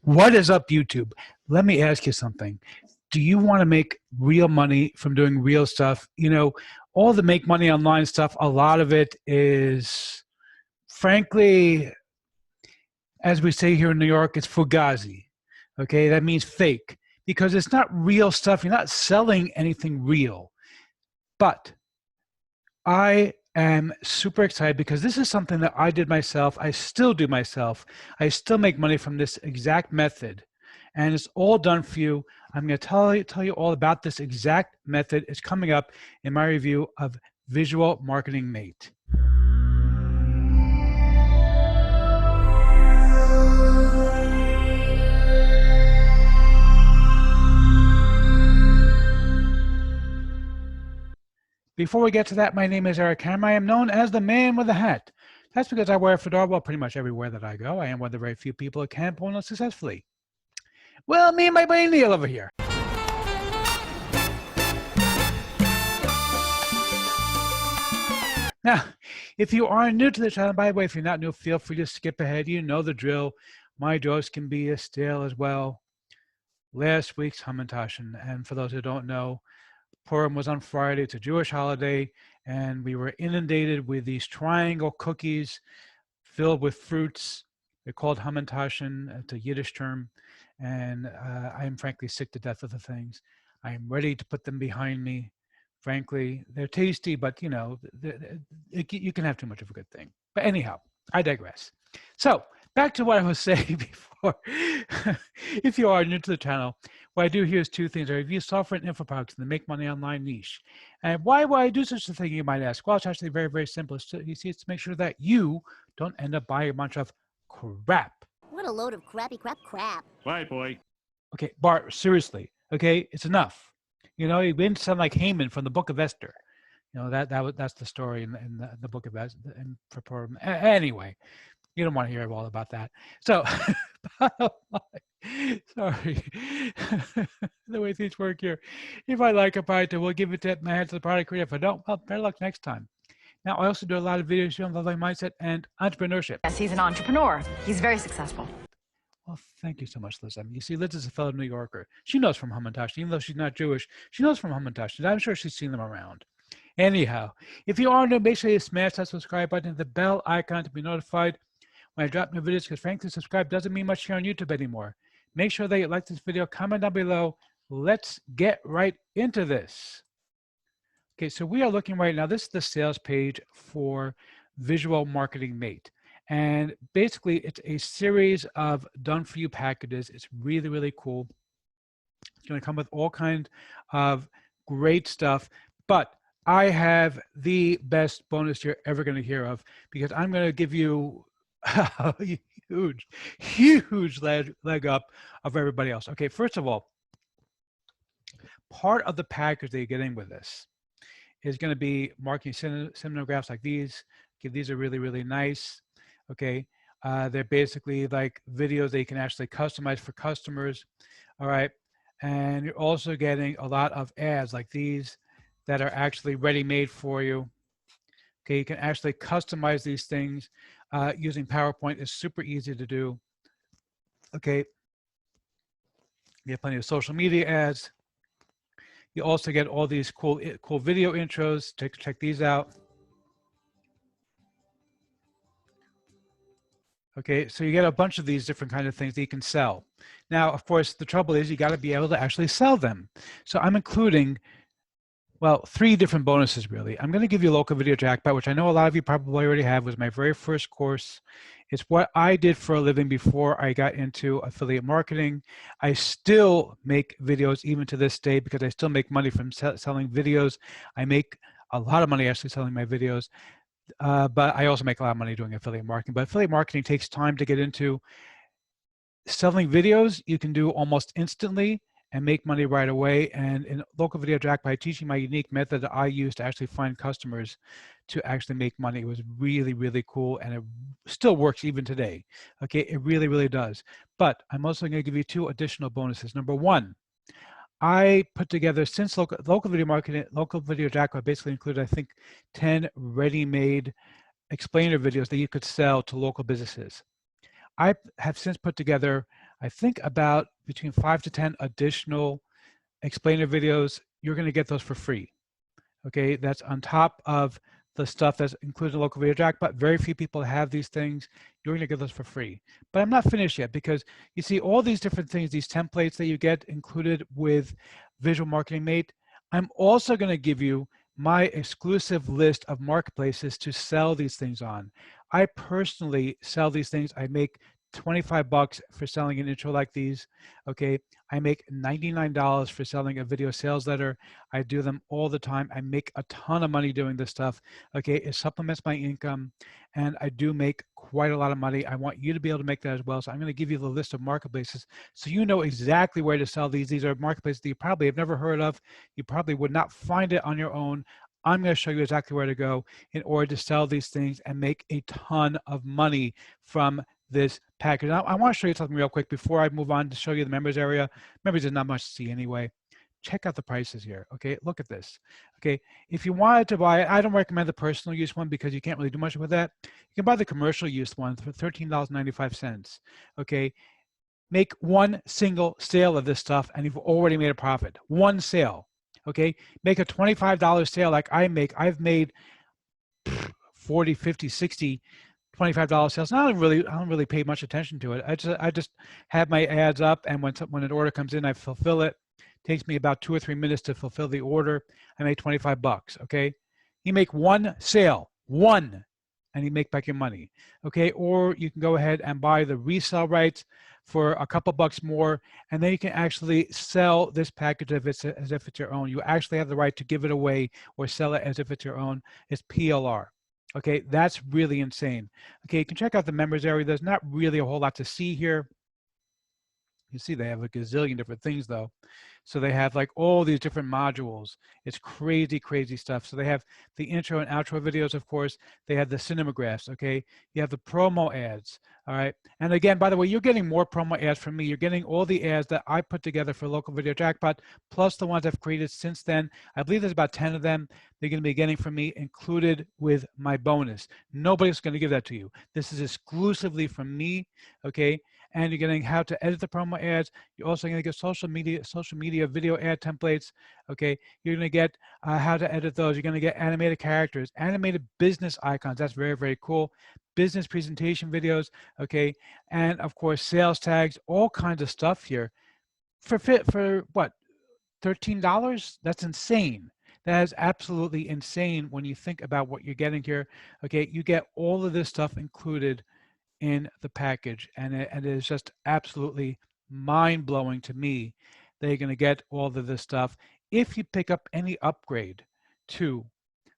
What is up, YouTube? Let me ask you something. Do you want to make real money from doing real stuff? You know, all the make money online stuff, a lot of it is, frankly, as we say here in New York, it's fugazi. Okay, that means fake because it's not real stuff. You're not selling anything real. But I am super excited because this is something that I did myself. I still do myself. I still make money from this exact method, and it's all done for you. I'm going to tell you all about this exact method. It's coming up in my review of Visual Marketing Mate. Before we get to that, my name is Eric Hammer. I am known as the man with the hat. That's because I wear a fedora well pretty much everywhere that I go. I am one of the very few people who can pull it successfully. Well, me and my buddy Neil over here. Now, if you are new to the channel, by the way, if you're not new, feel free to skip ahead. You know the drill. My jokes can be as stale as well. Last week's Hamantaschen, and for those who don't know, Purim was on Friday. It's a Jewish holiday, and we were inundated with these triangle cookies filled with fruits. They're called Hamantaschen. It's a Yiddish term, and I am frankly sick to death of the things. I am ready to put them behind me. Frankly, they're tasty, but you know, you can have too much of a good thing. But anyhow, I digress. So back to what I was saying before. If you are new to the channel, what I do here is two things. I review software and info products in the make money online niche. And why would I do such a thing, you might ask? Well, it's actually very, very simple. You see, it's to make sure that you don't end up buying a bunch of crap. What a load of crappy crap. Right, boy. Okay, Bart, seriously. Okay, it's enough. You know, you didn't sound like Haman from the Book of Esther. You know, that's the story in the Book of Esther. Anyway, you don't want to hear all about that. So, sorry, the way things work here. If I like a product, we'll give it to my hands to the product creator. If I don't, well, better luck next time. Now, I also do a lot of videos showing the mindset and entrepreneurship. Yes, he's an entrepreneur. He's very successful. Well, thank you so much, Liz. I mean, you see, Liz is a fellow New Yorker. She knows from Hamantaschen, even though she's not Jewish. She knows from Hamantaschen. I'm sure she's seen them around. Anyhow, if you are new, make sure you smash that subscribe button and the bell icon to be notified when I drop new videos, because frankly, subscribe doesn't mean much here on YouTube anymore. Make sure that you like this video, comment down below. Let's get right into this. Okay, so we are looking right now, this is the sales page for Visual Marketing Mate. And basically, it's a series of done-for-you packages. It's really, really cool. It's going to come with all kinds of great stuff. But I have the best bonus you're ever going to hear of, because I'm going to give you a huge leg up of everybody else. Okay, first of all, part of the package that you're getting with this is going to be marketing cinemagraphs like these. Okay, these are really, really nice. Okay, they're basically like videos that you can actually customize for customers. All right, and you're also getting a lot of ads like these that are actually ready-made for you. Okay, you can actually customize these things using PowerPoint. It's super easy to do. Okay, you have plenty of social media ads. You also get all these cool video intros. Check these out. Okay, so you get a bunch of these different kind of things that you can sell. Now, of course, the trouble is you got to be able to actually sell them. So I'm including, well, 3 different bonuses, really. I'm going to give you Local Video Jackpot, which I know a lot of you probably already have. It was my very first course. It's what I did for a living before I got into affiliate marketing. I still make videos even to this day because I still make money from selling videos. I make a lot of money actually selling my videos. But I also make a lot of money doing affiliate marketing. But affiliate marketing takes time to get into. Selling videos, you can do almost instantly and make money right away. And in Local Video Jackpot, by teaching my unique method that I use to actually find customers to actually make money, it was really, really cool. And it still works even today. Okay, it really, really does. But I'm also going to give you 2 additional bonuses. Number 1, I put together, since Local Video Jackpot basically included, I think, 10 ready-made explainer videos that you could sell to local businesses. I have since put together I think about between 5 to 10 additional explainer videos. You're going to get those for free. Okay, that's on top of the stuff that's included in Local Video Jackpot. Very few people have these things. You're going to get those for free. But I'm not finished yet, because you see all these different things, these templates that you get included with Visual Marketing Mate. I'm also going to give you my exclusive list of marketplaces to sell these things on. I personally sell these things. I make 25 bucks for selling an intro like these. Okay, I make $99 for selling a video sales letter. I do them all the time. I make a ton of money doing this stuff. Okay, it supplements my income, and I do make quite a lot of money. I want you to be able to make that as well. So I'm going to give you the list of marketplaces so you know exactly where to sell these. These are marketplaces that you probably have never heard of. You probably would not find it on your own. I'm going to show you exactly where to go in order to sell these things and make a ton of money from this package. Now, I want to show you something real quick before I move on to show you the members area. Members is not much to see anyway. Check out the prices here. Okay, look at this. Okay, if you wanted to buy it, I don't recommend the personal use one because you can't really do much with that. You can buy the commercial use one for $13.95. Okay, make one single sale of this stuff and you've already made a profit. One sale. Okay, make a $25 sale like I make. I've made 40, 50, 60 $25 sales. I don't really pay much attention to it. I just have my ads up, and when an order comes in, I fulfill it. It takes me about 2 or 3 minutes to fulfill the order. I make 25 bucks. Okay, you make one sale, one, and you make back your money. Okay, or you can go ahead and buy the resale rights for a couple bucks more, and then you can actually sell this package as if it's your own. You actually have the right to give it away or sell it as if it's your own. It's PLR. Okay, that's really insane. Okay, you can check out the members area. There's not really a whole lot to see here. You see they have a gazillion different things though. So they have like all these different modules. It's crazy, crazy stuff. So they have the intro and outro videos, of course. They have the cinemagraphs, okay? You have the promo ads, all right? And again, by the way, you're getting more promo ads from me. You're getting all the ads that I put together for Local Video Jackpot, plus the ones I've created since then. I believe there's about 10 of them they're gonna be getting from me, included with my bonus. Nobody's gonna give that to you. This is exclusively from me, okay? And you're getting how to edit the promo ads. You're also going to get social media video ad templates. Okay, you're going to get how to edit those. You're going to get animated characters, animated business icons. That's very, very cool. Business presentation videos. Okay, and of course sales tags, all kinds of stuff here. For what, $13? That's insane. That is absolutely insane when you think about what you're getting here. Okay, you get all of this stuff included in the package, and it is just absolutely mind-blowing to me that you're going to get all of this stuff. If you pick up any upgrade to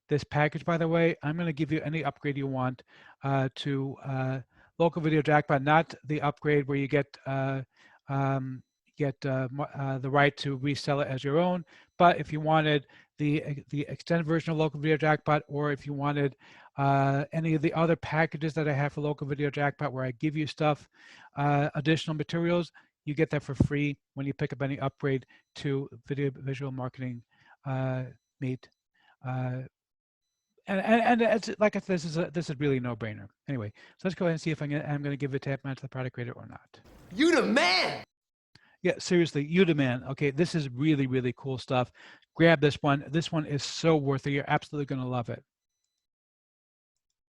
this package, by the way, I'm going to give you any upgrade you want to Local Video Jackpot, not the upgrade where you get the right to resell it as your own, but if you wanted the extended version of Local Video Jackpot, or if you wanted any of the other packages that I have for Local Video Jackpot where I give you stuff, additional materials, you get that for free when you pick up any upgrade to Visual Marketing Mate. And it's, like I said, this is really a no-brainer. Anyway, so let's go ahead and see if I'm going to give a tap man to the product creator or not. You the man! Yeah, seriously, you the man. Okay, this is really, really cool stuff. Grab this one. This one is so worth it. You're absolutely going to love it.